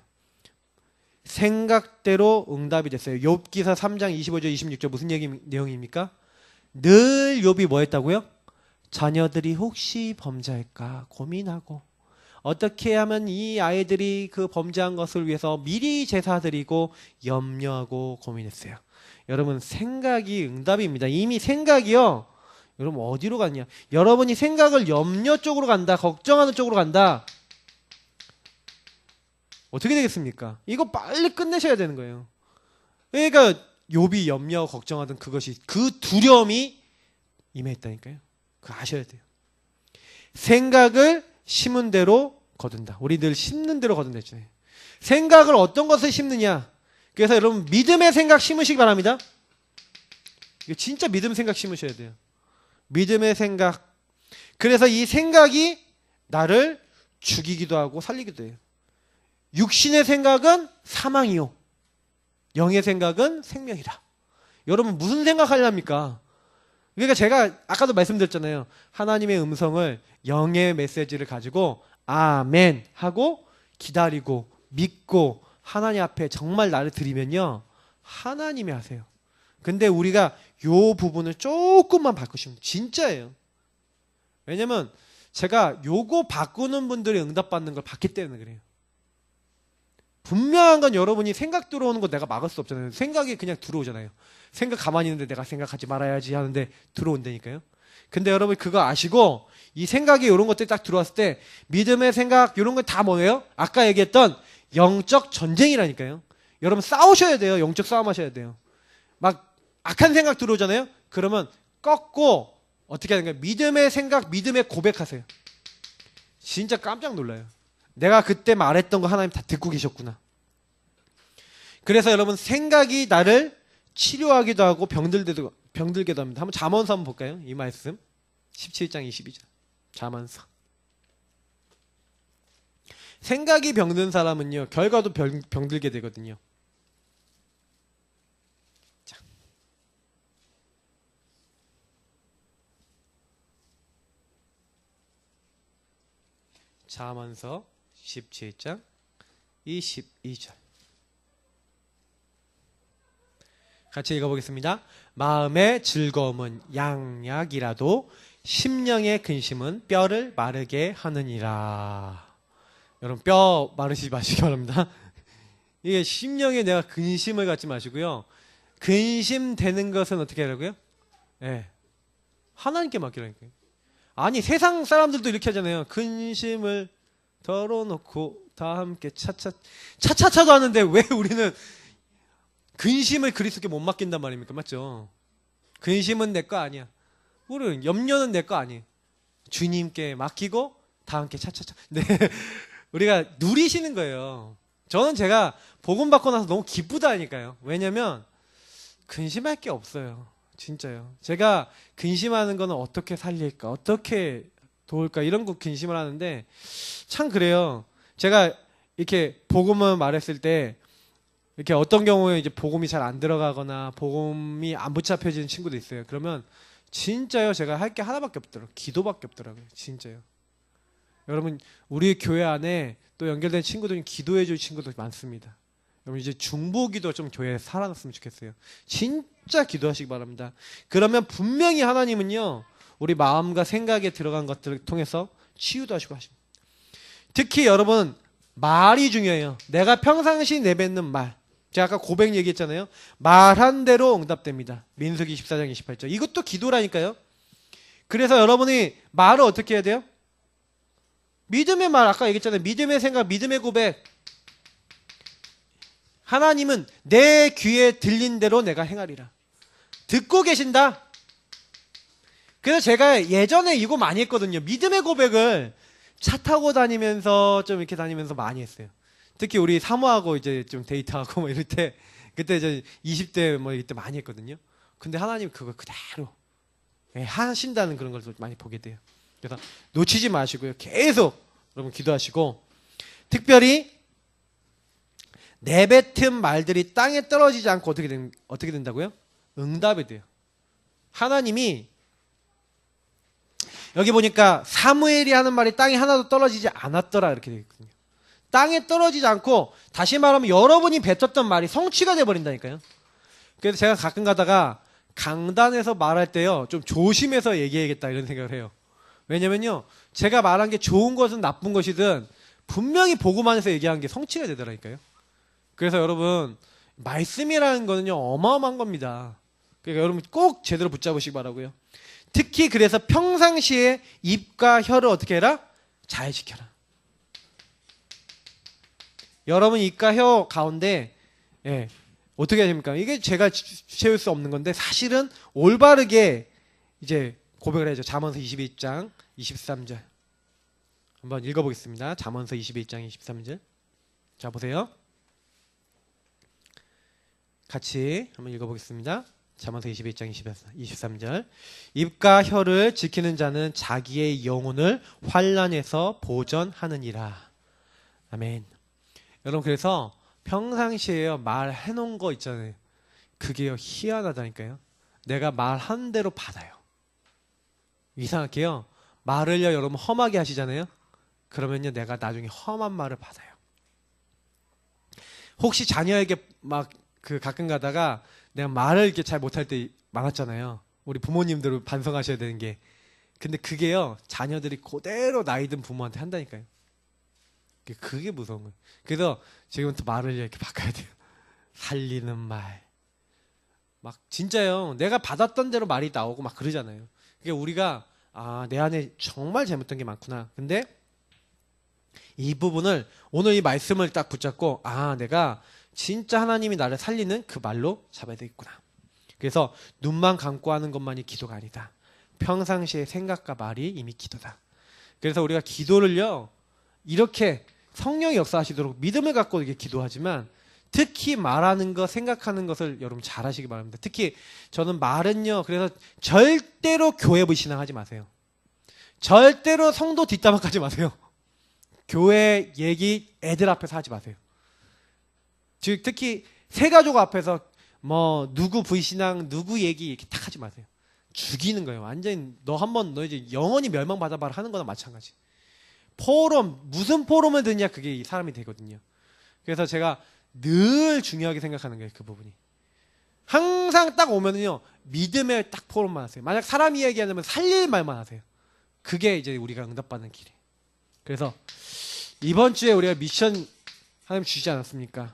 생각대로 응답이 됐어요. 욥기서 3장 25절 26절 무슨 내용입니까? 늘 욥이 뭐 했다고요? 자녀들이 혹시 범죄할까 고민하고 어떻게 하면 이 아이들이 그 범죄한 것을 위해서 미리 제사드리고 염려하고 고민했어요. 여러분 생각이 응답입니다. 이미 생각이요 여러분 어디로 갔냐? 여러분이 생각을 염려 쪽으로 간다, 걱정하는 쪽으로 간다, 어떻게 되겠습니까? 이거 빨리 끝내셔야 되는 거예요. 그러니까 욥이 염려 걱정하던 그것이 그 두려움이 임했다니까요. 그거 아셔야 돼요. 생각을 심은 대로 거둔다. 우리 늘 심는 대로 거둔다 했잖아요. 생각을 어떤 것을 심느냐. 그래서 여러분 믿음의 생각 심으시기 바랍니다. 이거 진짜 믿음 생각 심으셔야 돼요. 믿음의 생각. 그래서 이 생각이 나를 죽이기도 하고 살리기도 해요. 육신의 생각은 사망이요 영의 생각은 생명이라. 여러분 무슨 생각하려합니까? 그러니까 제가 아까도 말씀드렸잖아요. 하나님의 음성을 영의 메시지를 가지고 아멘 하고 기다리고 믿고 하나님 앞에 정말 나를 드리면요 하나님이 하세요. 근데 우리가 요 부분을 조금만 바꾸시면 진짜예요. 왜냐면 제가 요거 바꾸는 분들이 응답받는 걸 봤기 때문에 그래요. 분명한 건 여러분이 생각 들어오는 거 내가 막을 수 없잖아요. 생각이 그냥 들어오잖아요. 생각 가만히 있는데 내가 생각하지 말아야지 하는데 들어온다니까요. 근데 여러분 그거 아시고 이 생각이 이런 것들이 딱 들어왔을 때 믿음의 생각 이런 거 다 뭐예요? 아까 얘기했던 영적 전쟁이라니까요. 여러분 싸우셔야 돼요. 영적 싸움 하셔야 돼요. 막 악한 생각 들어오잖아요. 그러면 꺾고 어떻게 하는 거예요? 믿음의 생각, 믿음의 고백하세요. 진짜 깜짝 놀라요. 내가 그때 말했던 거 하나님 다 듣고 계셨구나. 그래서 여러분 생각이 나를 치료하기도 하고 병들게도 합니다. 한번 잠언서 한번 볼까요? 이 말씀 17장 22절 잠언서. 생각이 병든 사람은요 결과도 병들게 되거든요. 자. 잠언서 17장 22절 같이 읽어보겠습니다. 마음의 즐거움은 양약이라도 심령의 근심은 뼈를 마르게 하느니라. 여러분 뼈 마르시지 마시기 바랍니다. 이게 심령에 내가 근심을 갖지 마시고요. 근심되는 것은 어떻게 하라고요? 네. 하나님께 맡기라니까요. 아니 세상 사람들도 이렇게 하잖아요. 근심을 덜어놓고 다 함께 차차차도 하는데 왜 우리는 근심을 그리스도께 못 맡긴단 말입니까? 맞죠? 근심은 내 거 아니야. 우리는 염려는 내 거 아니에요. 주님께 맡기고 다 함께 차차차. 네, 우리가 누리시는 거예요. 저는 제가 복음 받고 나서 너무 기쁘다니까요. 왜냐면 근심할 게 없어요. 진짜요. 제가 근심하는 거는 어떻게 살릴까, 어떻게 도울까 이런 거 근심을 하는데 참 그래요. 제가 이렇게 복음을 말했을 때 이렇게 어떤 경우에 이제 복음이 잘 안 들어가거나 복음이 안 붙잡혀지는 친구도 있어요. 그러면 진짜요. 제가 할 게 하나밖에 없더라고요. 기도밖에 없더라고요. 진짜요. 여러분 우리 교회 안에 또 연결된 친구들이 기도해 줄 친구도 많습니다. 여러분 이제 중보기도 좀 교회에 살아났으면 좋겠어요. 진짜 기도하시기 바랍니다. 그러면 분명히 하나님은요 우리 마음과 생각에 들어간 것들을 통해서 치유도 하시고 하십니다. 특히 여러분 말이 중요해요. 내가 평상시 내뱉는 말. 제가 아까 고백 얘기했잖아요. 말한 대로 응답됩니다. 민수기 14장 28절. 이것도 기도라니까요. 그래서 여러분이 말을 어떻게 해야 돼요? 믿음의 말, 아까 얘기했잖아요. 믿음의 생각, 믿음의 고백. 하나님은 내 귀에 들린 대로 내가 행하리라. 듣고 계신다. 그래서 제가 예전에 이거 많이 했거든요. 믿음의 고백을 차 타고 다니면서 좀 이렇게 다니면서 많이 했어요. 특히 우리 사모하고 이제 좀 데이트하고 뭐 이럴 때, 그때 이제 20대 뭐 이때 많이 했거든요. 근데 하나님 그거 그대로 하신다는 그런 걸 많이 보게 돼요. 그래서 놓치지 마시고요. 계속 여러분 기도하시고, 특별히 내뱉은 말들이 땅에 떨어지지 않고 어떻게 된다고요? 응답이 돼요. 하나님이 여기 보니까 사무엘이 하는 말이 땅에 하나도 떨어지지 않았더라 이렇게 되어 있거든요. 땅에 떨어지지 않고, 다시 말하면 여러분이 뱉었던 말이 성취가 돼버린다니까요. 그래서 제가 가끔 가다가 강단에서 말할 때요 좀 조심해서 얘기해야겠다 이런 생각을 해요. 왜냐면요 제가 말한 게 좋은 것은 나쁜 것이든 분명히 복음 안에서 얘기한 게 성취가 되더라니까요. 그래서 여러분 말씀이라는 거는요 어마어마한 겁니다. 그러니까 여러분 꼭 제대로 붙잡으시기 바라고요. 특히 그래서 평상시에 입과 혀를 어떻게 해라? 잘 지켜라. 여러분 입과 혀 가운데 어떻게 해야 됩니까? 이게 제가 채울 수 없는 건데 사실은 올바르게 이제 고백을 해야죠. 잠언서 22장 23절 한번 읽어보겠습니다. 잠언서 21장 23절. 자 보세요. 같이 한번 읽어보겠습니다. 잠언서 21장 23절. 입과 혀를 지키는 자는 자기의 영혼을 환난에서 보전하느니라. 아멘. 여러분 그래서 평상시에요 말해놓은 거 있잖아요. 그게요 희한하다니까요. 내가 말한 대로 받아요. 이상하게요 말을요 여러분 험하게 하시잖아요. 그러면요 내가 나중에 험한 말을 받아요. 혹시 자녀에게 막 가끔 가다가 내가 말을 이렇게 잘 못할 때 많았잖아요. 우리 부모님들을 반성하셔야 되는 게. 근데 그게요 자녀들이 그대로 나이 든 부모한테 한다니까요. 그게 무서운 거예요. 그래서 지금부터 말을 이렇게 바꿔야 돼요. 살리는 말. 막 진짜요. 내가 받았던 대로 말이 나오고 막 그러잖아요. 그러니까 우리가 내 안에 정말 잘못된 게 많구나. 근데 이 부분을 오늘 이 말씀을 딱 붙잡고 내가 진짜 하나님이 나를 살리는 그 말로 잡아야 되겠구나. 그래서 눈만 감고 하는 것만이 기도가 아니다. 평상시의 생각과 말이 이미 기도다. 그래서 우리가 기도를요 이렇게 성령이 역사하시도록 믿음을 갖고 이게 기도하지만 특히 말하는 것, 생각하는 것을 여러분 잘 하시기 바랍니다. 특히 저는 말은요 그래서 절대로 교회 불신앙하지 마세요. 절대로 성도 뒷담화까지 마세요. 교회 얘기 애들 앞에서 하지 마세요. 즉 특히 새 가족 앞에서 뭐 누구 불신앙 누구 얘기 이렇게 딱 하지 마세요. 죽이는 거예요. 완전히 너 이제 영원히 멸망받아봐라 하는 거나 마찬가지. 포럼 무슨 포럼을 듣냐 그게 사람이 되거든요. 그래서 제가 늘 중요하게 생각하는 거예요. 그 부분이 항상 딱 오면은요 믿음의 딱 포럼만 하세요. 만약 사람 이야기하려면 살릴 말만 하세요. 그게 이제 우리가 응답받는 길이에요. 그래서 이번 주에 우리가 미션 하나님 주시지 않았습니까?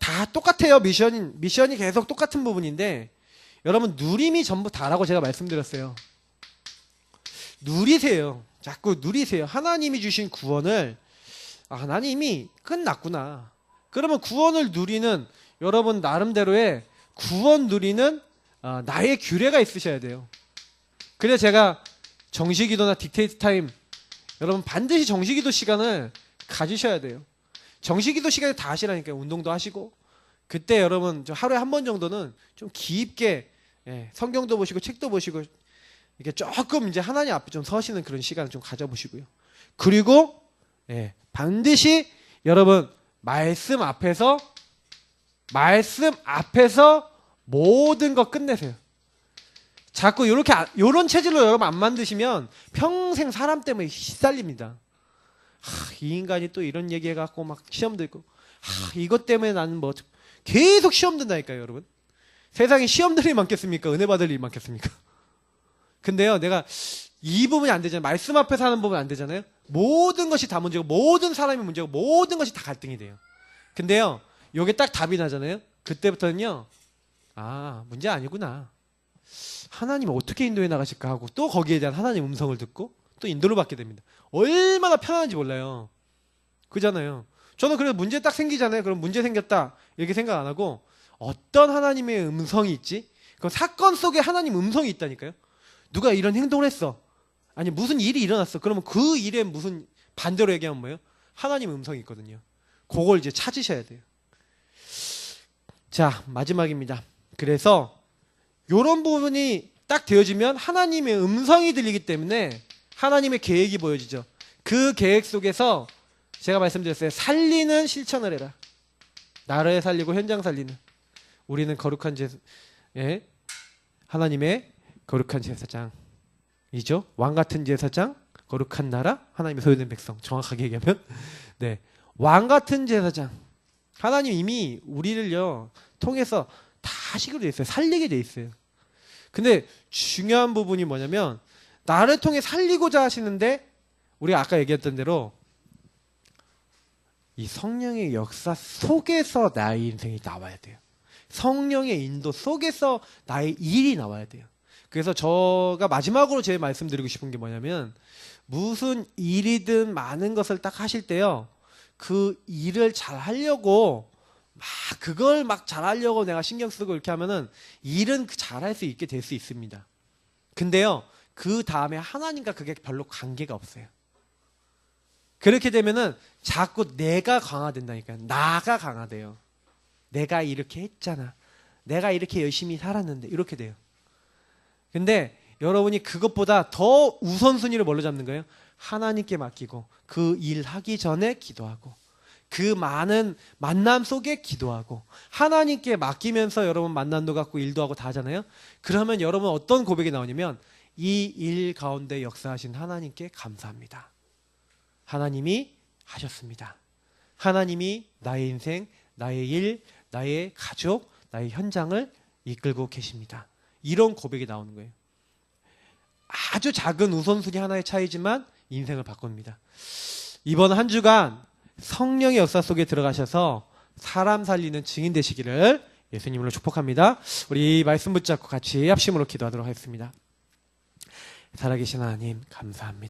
다 똑같아요. 미션이 계속 똑같은 부분인데 여러분 누림이 전부 다라고 제가 말씀드렸어요. 누리세요. 자꾸 누리세요. 하나님이 주신 구원을 하나님이 끝났구나. 그러면 구원을 누리는 여러분 나름대로의 구원 누리는 나의 규례가 있으셔야 돼요. 그래서 제가 정시기도나 딕테이트 타임 여러분 반드시 정시기도 시간을 가지셔야 돼요. 정시기도 시간에 다 하시라니까요. 운동도 하시고 그때 여러분 하루에 한 번 정도는 좀 깊게 성경도 보시고 책도 보시고 이렇게 조금 이제 하나님 앞에 좀 서시는 그런 시간을 좀 가져보시고요. 그리고 반드시 여러분 말씀 앞에서 모든 거 끝내세요. 자꾸 요런 체질로 여러분 안 만드시면 평생 사람 때문에 시달립니다. 이 인간이 또 이런 얘기해갖고 막 시험도 있고 이것 때문에 나는 뭐 계속 시험 든다니까요. 여러분 세상에 시험들이 많겠습니까? 은혜 받을 일이 많겠습니까? 근데요 내가 이 부분이 안 되잖아요. 말씀 앞에서 하는 부분이 안 되잖아요. 모든 것이 다 문제고 모든 사람이 문제고 모든 것이 다 갈등이 돼요. 근데요 요게 딱 답이 나잖아요. 그때부터는요 문제 아니구나. 하나님은 어떻게 인도해 나가실까 하고 또 거기에 대한 하나님 음성을 듣고 또 인도를 받게 됩니다. 얼마나 편안한지 몰라요. 그잖아요. 저는 그래서 문제 딱 생기잖아요. 그럼 문제 생겼다 이렇게 생각 안 하고 어떤 하나님의 음성이 있지? 그럼 사건 속에 하나님 음성이 있다니까요. 누가 이런 행동을 했어. 아니 무슨 일이 일어났어. 그러면 그 일에 무슨 반대로 얘기하면 뭐예요? 하나님 음성이 있거든요. 그걸 이제 찾으셔야 돼요. 자 마지막입니다. 그래서 이런 부분이 딱 되어지면 하나님의 음성이 들리기 때문에 하나님의 계획이 보여지죠. 그 계획 속에서 제가 말씀드렸어요. 살리는 실천을 해라. 나를 살리고 현장 살리는. 우리는 거룩한 하나님의 거룩한 제사장이죠. 왕 같은 제사장, 거룩한 나라, 하나님의 소유된 백성. 정확하게 얘기하면 왕 같은 제사장. 하나님 이미 우리를요 통해서 다 하시기로 돼 있어요. 살리게 돼 있어요. 근데 중요한 부분이 뭐냐면 나를 통해 살리고자 하시는데 우리가 아까 얘기했던 대로 이 성령의 역사 속에서 나의 인생이 나와야 돼요. 성령의 인도 속에서 나의 일이 나와야 돼요. 그래서 제가 마지막으로 제일 말씀드리고 싶은 게 뭐냐면 무슨 일이든 많은 것을 딱 하실 때요. 그 일을 잘 하려고 그걸 잘하려고 내가 신경 쓰고 이렇게 하면은 일은 잘할 수 있게 될 수 있습니다. 근데요, 그 다음에 하나님과 그게 별로 관계가 없어요. 그렇게 되면은 자꾸 내가 강화된다니까요. 나가 강화돼요. 내가 이렇게 했잖아. 내가 이렇게 열심히 살았는데 이렇게 돼요. 근데 여러분이 그것보다 더 우선순위를 뭘로 잡는 거예요? 하나님께 맡기고 그 일 하기 전에 기도하고 그 많은 만남 속에 기도하고 하나님께 맡기면서 여러분 만남도 갖고 일도 하고 다 하잖아요. 그러면 여러분 어떤 고백이 나오냐면 이 일 가운데 역사하신 하나님께 감사합니다. 하나님이 하셨습니다. 하나님이 나의 인생, 나의 일, 나의 가족, 나의 현장을 이끌고 계십니다. 이런 고백이 나오는 거예요. 아주 작은 우선순위 하나의 차이지만 인생을 바꿉니다. 이번 한 주간 성령의 역사 속에 들어가셔서 사람 살리는 증인 되시기를 예수님으로 축복합니다. 우리 말씀 붙잡고 같이 합심으로 기도하도록 하겠습니다. 살아계신 하나님 감사합니다.